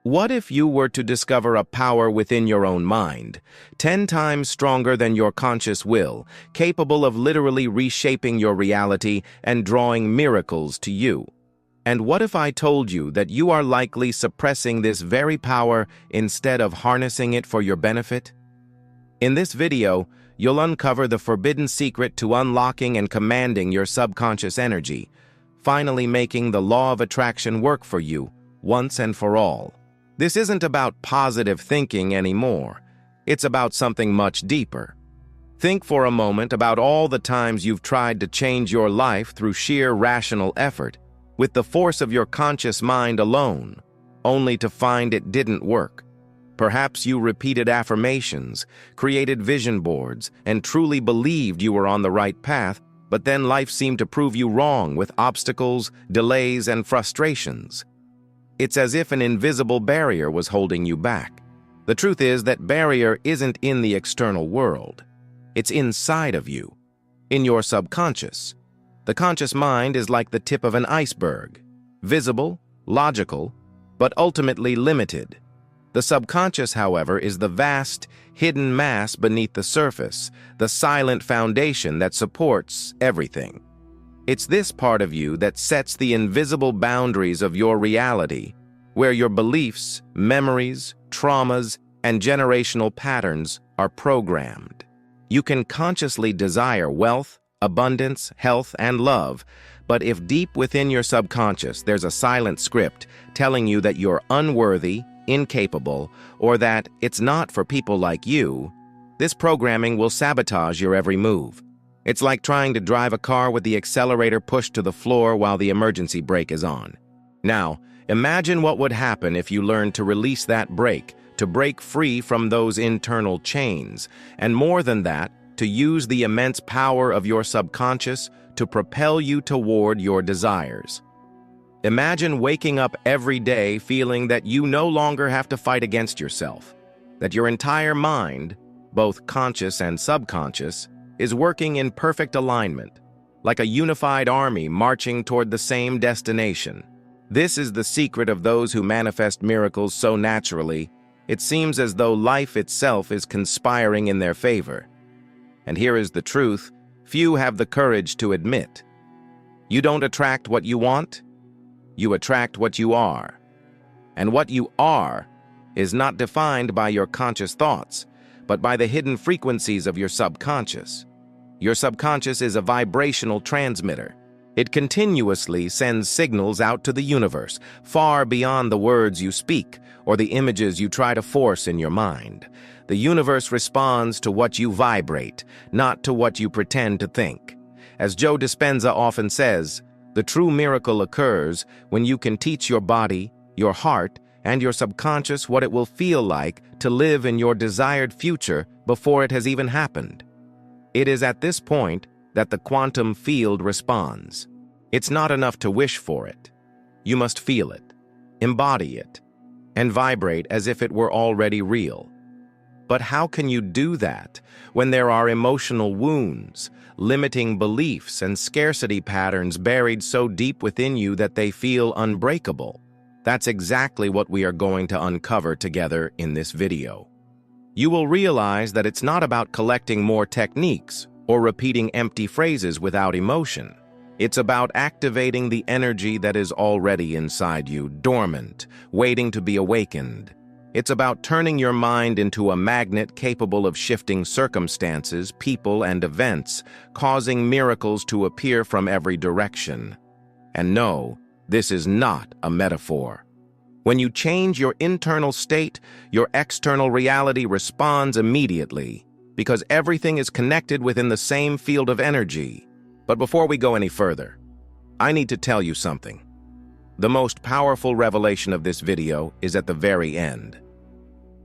What if you were to discover a power within your own mind, 10 times stronger than your conscious will, capable of literally reshaping your reality and drawing miracles to you? And what if I told you that you are likely suppressing this very power instead of harnessing it for your benefit? In this video, you'll uncover the forbidden secret to unlocking and commanding your subconscious energy, finally making the law of attraction work for you once and for all. This isn't about positive thinking anymore. It's about something much deeper. Think for a moment about all the times you've tried to change your life through sheer rational effort, with the force of your conscious mind alone, only to find it didn't work. Perhaps you repeated affirmations, created vision boards, and truly believed you were on the right path, but then life seemed to prove you wrong with obstacles, delays, and frustrations. It's as if an invisible barrier was holding you back. The truth is that barrier isn't in the external world. It's inside of you, in your subconscious. The conscious mind is like the tip of an iceberg, visible, logical, but ultimately limited. The subconscious, however, is the vast, hidden mass beneath the surface, the silent foundation that supports everything. It's this part of you that sets the invisible boundaries of your reality, where your beliefs, memories, traumas, and generational patterns are programmed. You can consciously desire wealth, abundance, health, and love, but if deep within your subconscious there's a silent script telling you that you're unworthy, incapable, or that it's not for people like you, this programming will sabotage your every move. It's like trying to drive a car with the accelerator pushed to the floor while the emergency brake is on. Now, imagine what would happen if you learned to release that brake, to break free from those internal chains, and more than that, to use the immense power of your subconscious to propel you toward your desires. Imagine waking up every day feeling that you no longer have to fight against yourself, that your entire mind, both conscious and subconscious, is working in perfect alignment, like a unified army marching toward the same destination. This is the secret of those who manifest miracles so naturally, it seems as though life itself is conspiring in their favor. And here is the truth few have the courage to admit. You don't attract what you want, you attract what you are. And what you are is not defined by your conscious thoughts, but by the hidden frequencies of your subconscious. Your subconscious is a vibrational transmitter. It continuously sends signals out to the universe, far beyond the words you speak or the images you try to force in your mind. The universe responds to what you vibrate, not to what you pretend to think. As Joe Dispenza often says, the true miracle occurs when you can teach your body, your heart, and your subconscious what it will feel like to live in your desired future before it has even happened. It is at this point that the quantum field responds. It's not enough to wish for it. You must feel it, embody it, and vibrate as if it were already real. But how can you do that when there are emotional wounds, limiting beliefs, and scarcity patterns buried so deep within you that they feel unbreakable? That's exactly what we are going to uncover together in this video. You will realize that it's not about collecting more techniques or repeating empty phrases without emotion. It's about activating the energy that is already inside you, dormant, waiting to be awakened. It's about turning your mind into a magnet capable of shifting circumstances, people, and events, causing miracles to appear from every direction. And no, this is not a metaphor. When you change your internal state, your external reality responds immediately, because everything is connected within the same field of energy. But before we go any further, I need to tell you something. The most powerful revelation of this video is at the very end.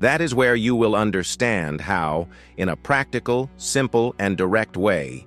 That is where you will understand how, in a practical, simple, and direct way,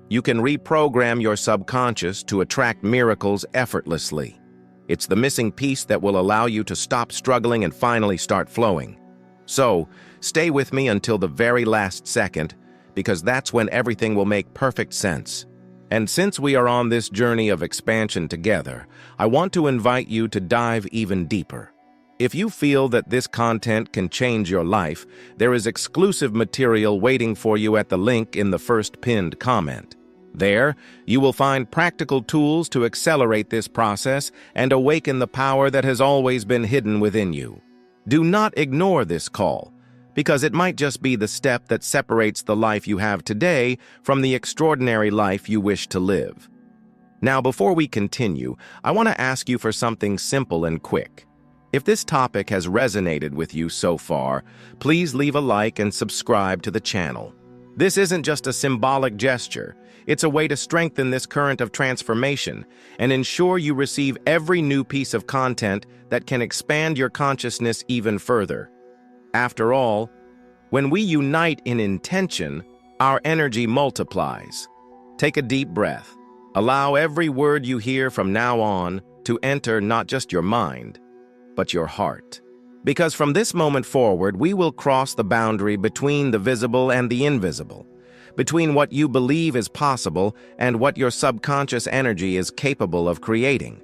you can reprogram your subconscious to attract miracles effortlessly. It's the missing piece that will allow you to stop struggling and finally start flowing. So, stay with me until the very last second, because that's when everything will make perfect sense. And since we are on this journey of expansion together, I want to invite you to dive even deeper. If you feel that this content can change your life, there is exclusive material waiting for you at the link in the first pinned comment. There, you will find practical tools to accelerate this process and awaken the power that has always been hidden within you. Do not ignore this call, because it might just be the step that separates the life you have today from the extraordinary life you wish to live. Now, before we continue, I want to ask you for something simple and quick. If this topic has resonated with you so far, please leave a like and subscribe to the channel. This isn't just a symbolic gesture. It's a way to strengthen this current of transformation and ensure you receive every new piece of content that can expand your consciousness even further. After all, when we unite in intention, our energy multiplies. Take a deep breath. Allow every word you hear from now on to enter not just your mind, but your heart. Because from this moment forward, we will cross the boundary between the visible and the invisible, between what you believe is possible and what your subconscious energy is capable of creating.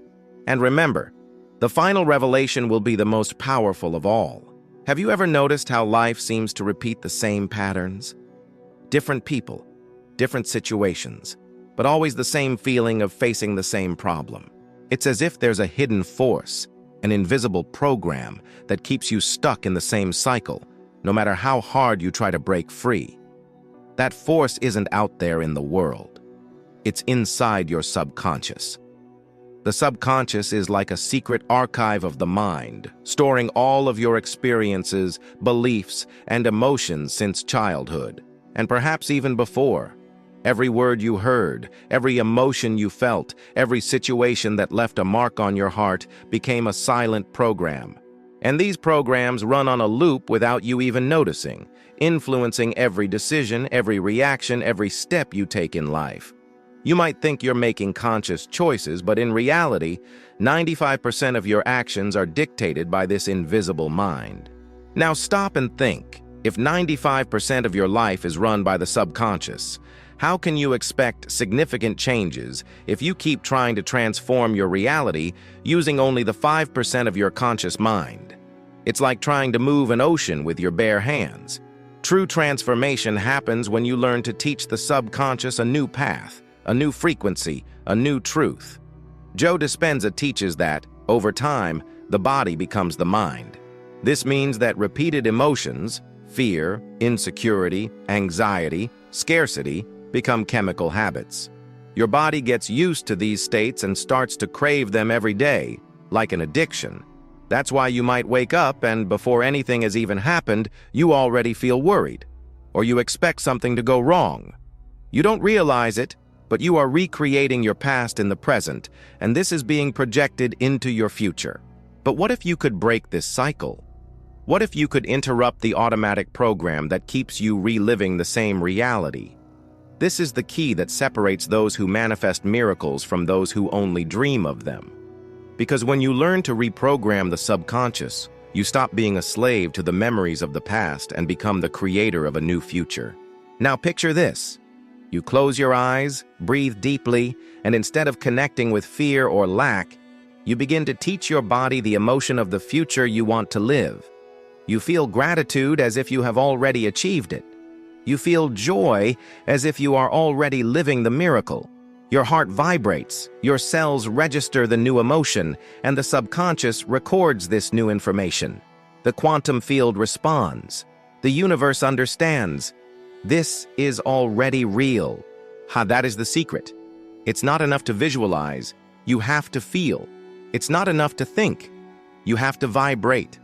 And remember, the final revelation will be the most powerful of all. Have you ever noticed how life seems to repeat the same patterns? Different people, different situations, but always the same feeling of facing the same problem. It's as if there's a hidden force, an invisible program that keeps you stuck in the same cycle, no matter how hard you try to break free. That force isn't out there in the world. It's inside your subconscious. The subconscious is like a secret archive of the mind, storing all of your experiences, beliefs, and emotions since childhood, and perhaps even before. Every word you heard, every emotion you felt, every situation that left a mark on your heart became a silent program. And these programs run on a loop without you even noticing, influencing every decision, every reaction, every step you take in life. You might think you're making conscious choices, but in reality, 95% of your actions are dictated by this invisible mind. Now stop and think. If 95% of your life is run by the subconscious, how can you expect significant changes if you keep trying to transform your reality using only the 5% of your conscious mind? It's like trying to move an ocean with your bare hands. True transformation happens when you learn to teach the subconscious a new path, a new frequency, a new truth. Joe Dispenza teaches that, over time, the body becomes the mind. This means that repeated emotions, fear, insecurity, anxiety, scarcity, become chemical habits. Your body gets used to these states and starts to crave them every day, like an addiction. That's why you might wake up and before anything has even happened, you already feel worried, or you expect something to go wrong. You don't realize it, but you are recreating your past in the present, and this is being projected into your future. But what if you could break this cycle? What if you could interrupt the automatic program that keeps you reliving the same reality? This is the key that separates those who manifest miracles from those who only dream of them. Because when you learn to reprogram the subconscious, you stop being a slave to the memories of the past and become the creator of a new future. Now picture this. You close your eyes, breathe deeply, and instead of connecting with fear or lack, you begin to teach your body the emotion of the future you want to live. You feel gratitude as if you have already achieved it. You feel joy as if you are already living the miracle. Your heart vibrates, your cells register the new emotion, and the subconscious records this new information. The quantum field responds. The universe understands. This is already real. That is the secret. It's not enough to visualize. You have to feel. It's not enough to think. You have to vibrate.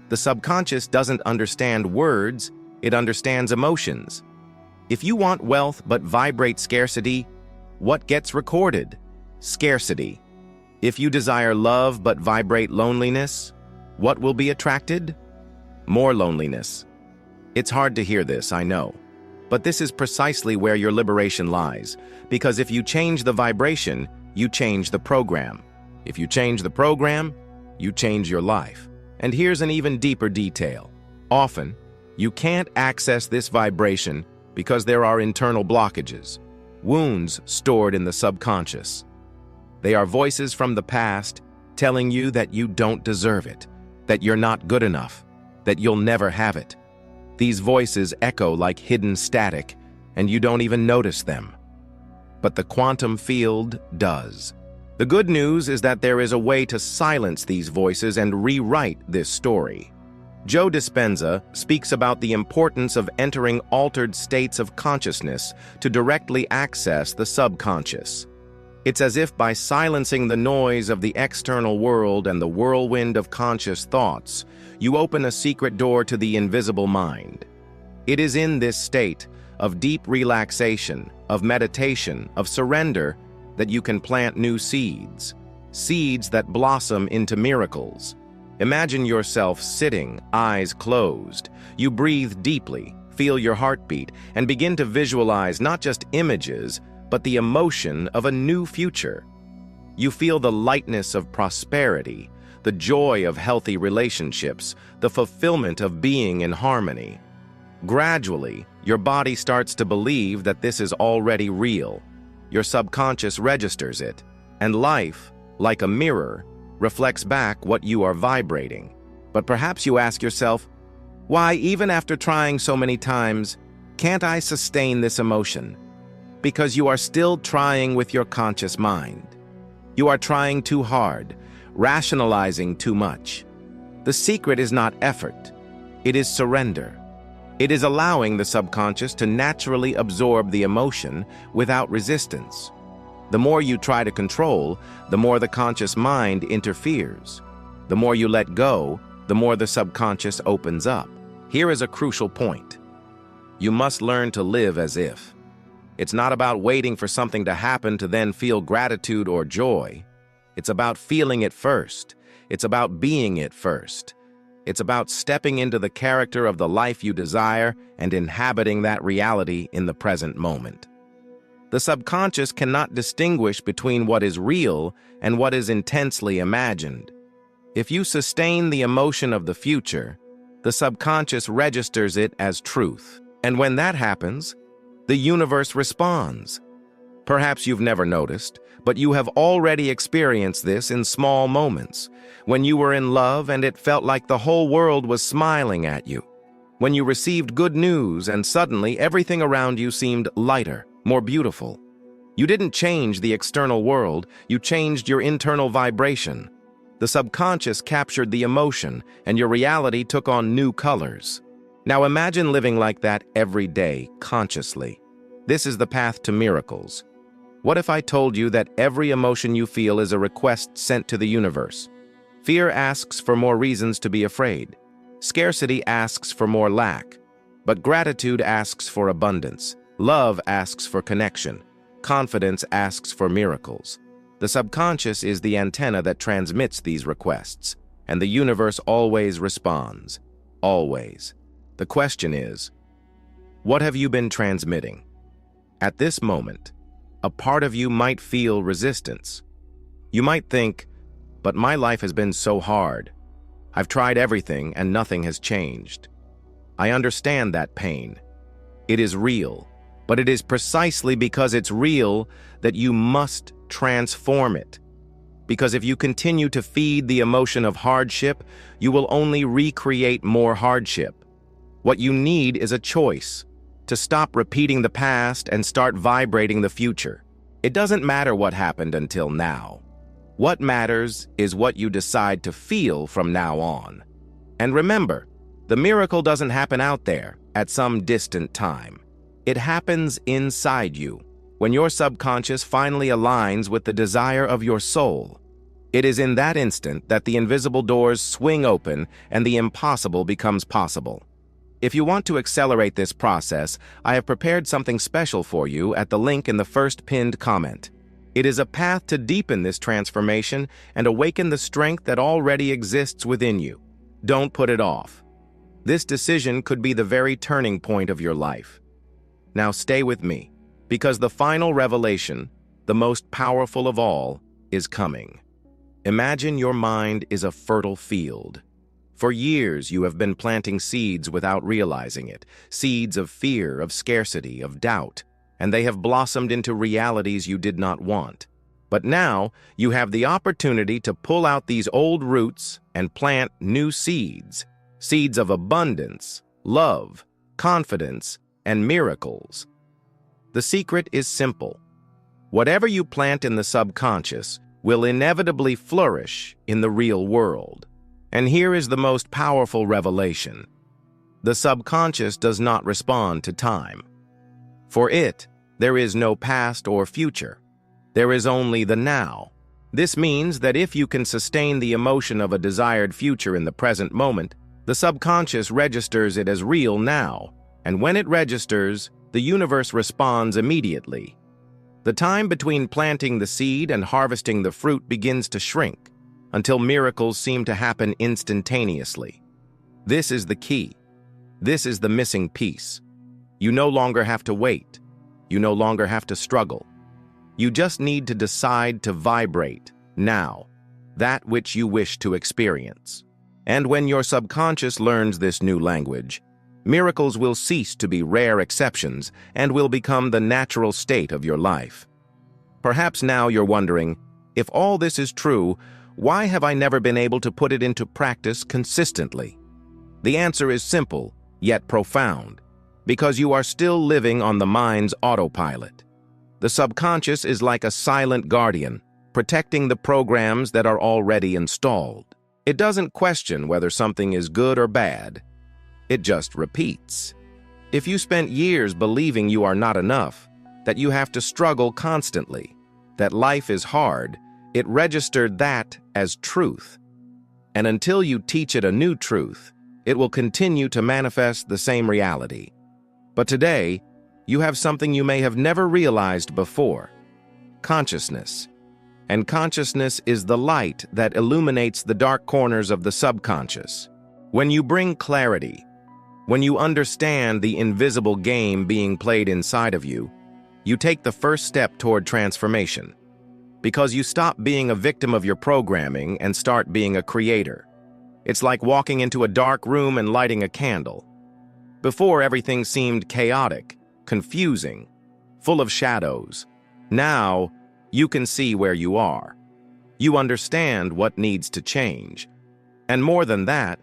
The subconscious doesn't understand words. It understands emotions. If you want wealth but vibrate scarcity, what gets recorded? Scarcity. If you desire love but vibrate loneliness, what will be attracted? More loneliness. It's hard to hear this, I know. But this is precisely where your liberation lies, because if you change the vibration, you change the program. If you change the program, you change your life. And here's an even deeper detail. Often, you can't access this vibration because there are internal blockages, wounds stored in the subconscious. They are voices from the past telling you that you don't deserve it, that you're not good enough, that you'll never have it. These voices echo like hidden static, and you don't even notice them. But the quantum field does. The good news is that there is a way to silence these voices and rewrite this story. Joe Dispenza speaks about the importance of entering altered states of consciousness to directly access the subconscious. It's as if by silencing the noise of the external world and the whirlwind of conscious thoughts, you open a secret door to the invisible mind. It is in this state of deep relaxation, of meditation, of surrender, that you can plant new seeds, seeds that blossom into miracles. Imagine yourself sitting, eyes closed. You breathe deeply, feel your heartbeat, and begin to visualize not just images, but the emotion of a new future. You feel the lightness of prosperity, the joy of healthy relationships, the fulfillment of being in harmony. Gradually, your body starts to believe that this is already real. Your subconscious registers it, and life, like a mirror, reflects back what you are vibrating. But perhaps you ask yourself, why, even after trying so many times, can't I sustain this emotion? Because you are still trying with your conscious mind. You are trying too hard, rationalizing too much. The secret is not effort, it is surrender. It is allowing the subconscious to naturally absorb the emotion without resistance. The more you try to control, the more the conscious mind interferes. The more you let go, the more the subconscious opens up. Here is a crucial point. You must learn to live as if. It's not about waiting for something to happen to then feel gratitude or joy. It's about feeling it first. It's about being it first. It's about stepping into the character of the life you desire and inhabiting that reality in the present moment. The subconscious cannot distinguish between what is real and what is intensely imagined. If you sustain the emotion of the future, the subconscious registers it as truth. And when that happens, the universe responds. Perhaps you've never noticed, but you have already experienced this in small moments. When you were in love and it felt like the whole world was smiling at you. When you received good news and suddenly everything around you seemed lighter, more beautiful. You didn't change the external world, you changed your internal vibration. The subconscious captured the emotion and your reality took on new colors. Now imagine living like that every day, consciously. This is the path to miracles. What if I told you that every emotion you feel is a request sent to the universe? Fear asks for more reasons to be afraid. Scarcity asks for more lack. But gratitude asks for abundance. Love asks for connection. Confidence asks for miracles. The subconscious is the antenna that transmits these requests, and the universe always responds. Always. The question is, what have you been transmitting? At this moment, a part of you might feel resistance. You might think, but my life has been so hard. I've tried everything and nothing has changed. I understand that pain. It is real, but it is precisely because it's real that you must transform it. Because if you continue to feed the emotion of hardship, you will only recreate more hardship. What you need is a choice. To stop repeating the past and start vibrating the future. It doesn't matter what happened until now. What matters is what you decide to feel from now on. And remember, the miracle doesn't happen out there at some distant time. It happens inside you, when your subconscious finally aligns with the desire of your soul. It is in that instant that the invisible doors swing open and the impossible becomes possible. If you want to accelerate this process, I have prepared something special for you at the link in the first pinned comment. It is a path to deepen this transformation and awaken the strength that already exists within you. Don't put it off. This decision could be the very turning point of your life. Now stay with me, because the final revelation, the most powerful of all, is coming. Imagine your mind is a fertile field. For years, you have been planting seeds without realizing it, seeds of fear, of scarcity, of doubt, and they have blossomed into realities you did not want. But now you have the opportunity to pull out these old roots and plant new seeds, seeds of abundance, love, confidence, and miracles. The secret is simple. Whatever you plant in the subconscious will inevitably flourish in the real world. And here is the most powerful revelation. The subconscious does not respond to time. For it, there is no past or future. There is only the now. This means that if you can sustain the emotion of a desired future in the present moment, the subconscious registers it as real now, and when it registers, the universe responds immediately. The time between planting the seed and harvesting the fruit begins to shrink, until miracles seem to happen instantaneously. This is the key. This is the missing piece. You no longer have to wait. You no longer have to struggle. You just need to decide to vibrate, now, that which you wish to experience. And when your subconscious learns this new language, miracles will cease to be rare exceptions and will become the natural state of your life. Perhaps now you're wondering, if all this is true, why have I never been able to put it into practice consistently? The answer is simple, yet profound, because you are still living on the mind's autopilot. The subconscious is like a silent guardian, protecting the programs that are already installed. It doesn't question whether something is good or bad. It just repeats. If you spent years believing you are not enough, that you have to struggle constantly, that life is hard, it registered that as truth. And until you teach it a new truth, it will continue to manifest the same reality. But today, you have something you may have never realized before: consciousness. And consciousness is the light that illuminates the dark corners of the subconscious. When you bring clarity, when you understand the invisible game being played inside of you, you take the first step toward transformation. Because you stop being a victim of your programming and start being a creator. It's like walking into a dark room and lighting a candle. Before, everything seemed chaotic, confusing, full of shadows. Now, you can see where you are. You understand what needs to change. And more than that,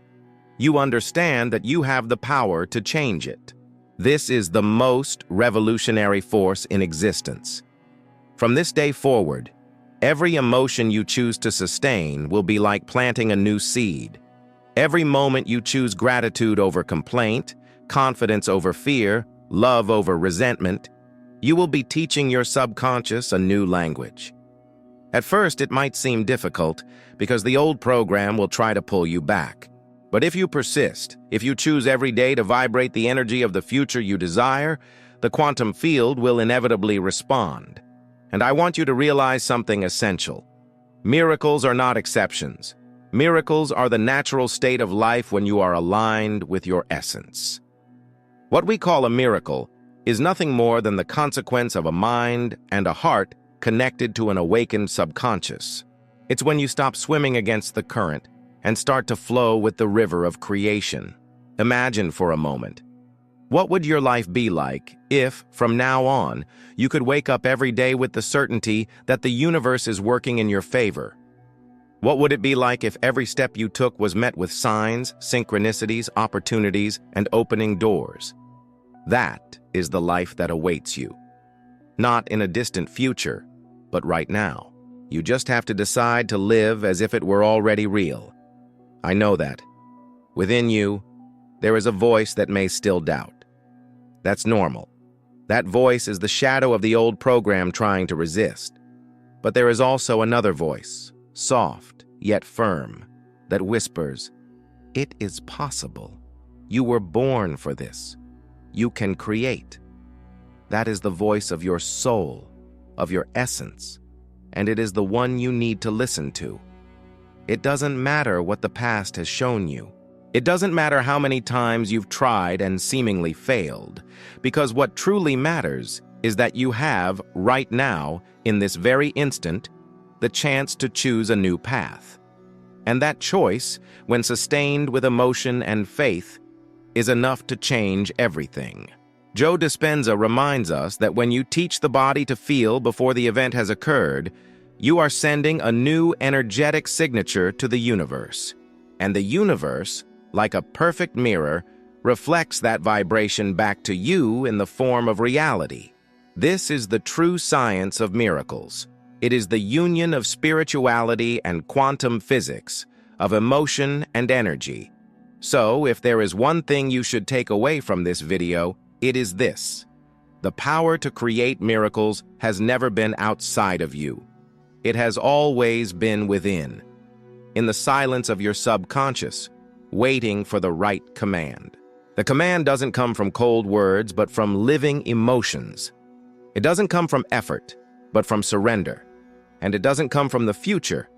you understand that you have the power to change it. This is the most revolutionary force in existence. From this day forward, every emotion you choose to sustain will be like planting a new seed. Every moment you choose gratitude over complaint, confidence over fear, love over resentment, you will be teaching your subconscious a new language. At first, it might seem difficult because the old program will try to pull you back. But if you persist, if you choose every day to vibrate the energy of the future you desire, the quantum field will inevitably respond. And I want you to realize something essential. Miracles are not exceptions. Miracles are the natural state of life when you are aligned with your essence. What we call a miracle is nothing more than the consequence of a mind and a heart connected to an awakened subconscious. It's when you stop swimming against the current and start to flow with the river of creation. Imagine for a moment. What would your life be like if, from now on, you could wake up every day with the certainty that the universe is working in your favor? What would it be like if every step you took was met with signs, synchronicities, opportunities, and opening doors? That is the life that awaits you. Not in a distant future, but right now. You just have to decide to live as if it were already real. I know that. Within you, there is a voice that may still doubt. That's normal. That voice is the shadow of the old program trying to resist. But there is also another voice, soft yet firm, that whispers, "It is possible. You were born for this. You can create." That is the voice of your soul, of your essence, and it is the one you need to listen to. It doesn't matter what the past has shown you. It doesn't matter how many times you've tried and seemingly failed, because what truly matters is that you have, right now, in this very instant, the chance to choose a new path. And that choice, when sustained with emotion and faith, is enough to change everything. Joe Dispenza reminds us that when you teach the body to feel before the event has occurred, You are sending a new energetic signature to the universe. And the universe, like a perfect mirror, reflects that vibration back to you in the form of reality. This is the true science of miracles. It is the union of spirituality and quantum physics, of emotion and energy. So, if there is one thing you should take away from this video, it is this. The power to create miracles has never been outside of you. It has always been within, in the silence of your subconscious, waiting for the right command. The command doesn't come from cold words, but from living emotions. It doesn't come from effort, but from surrender. And it doesn't come from the future,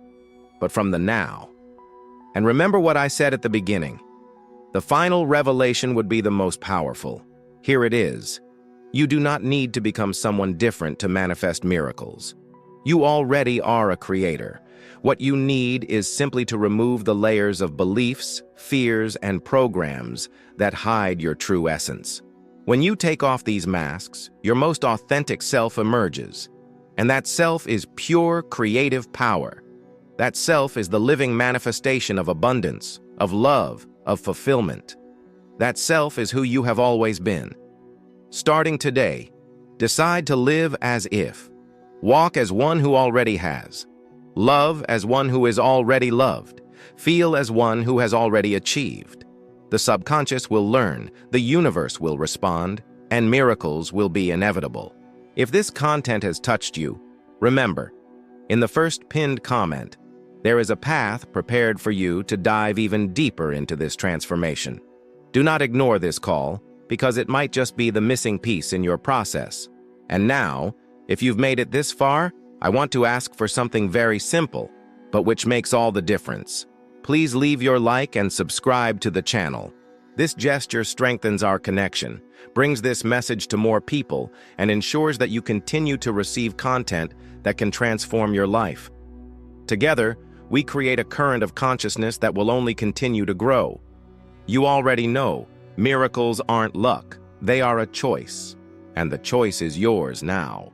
but from the now. And remember what I said at the beginning. The final revelation would be the most powerful. Here it is. You do not need to become someone different to manifest miracles. You already are a creator. What you need is simply to remove the layers of beliefs, fears, and programs that hide your true essence. When you take off these masks, your most authentic self emerges. And that self is pure creative power. That self is the living manifestation of abundance, of love, of fulfillment. That self is who you have always been. Starting today, decide to live as if. Walk as one who already has. Love as one who is already loved. Feel as one who has already achieved. The subconscious will learn, the universe will respond, and miracles will be inevitable. If this content has touched you, remember, in the first pinned comment, there is a path prepared for you to dive even deeper into this transformation. Do not ignore this call, because it might just be the missing piece in your process. And now, if you've made it this far, I want to ask for something very simple, but which makes all the difference. Please leave your like and subscribe to the channel. This gesture strengthens our connection, brings this message to more people, and ensures that you continue to receive content that can transform your life. Together, we create a current of consciousness that will only continue to grow. You already know, miracles aren't luck, they are a choice, and the choice is yours now.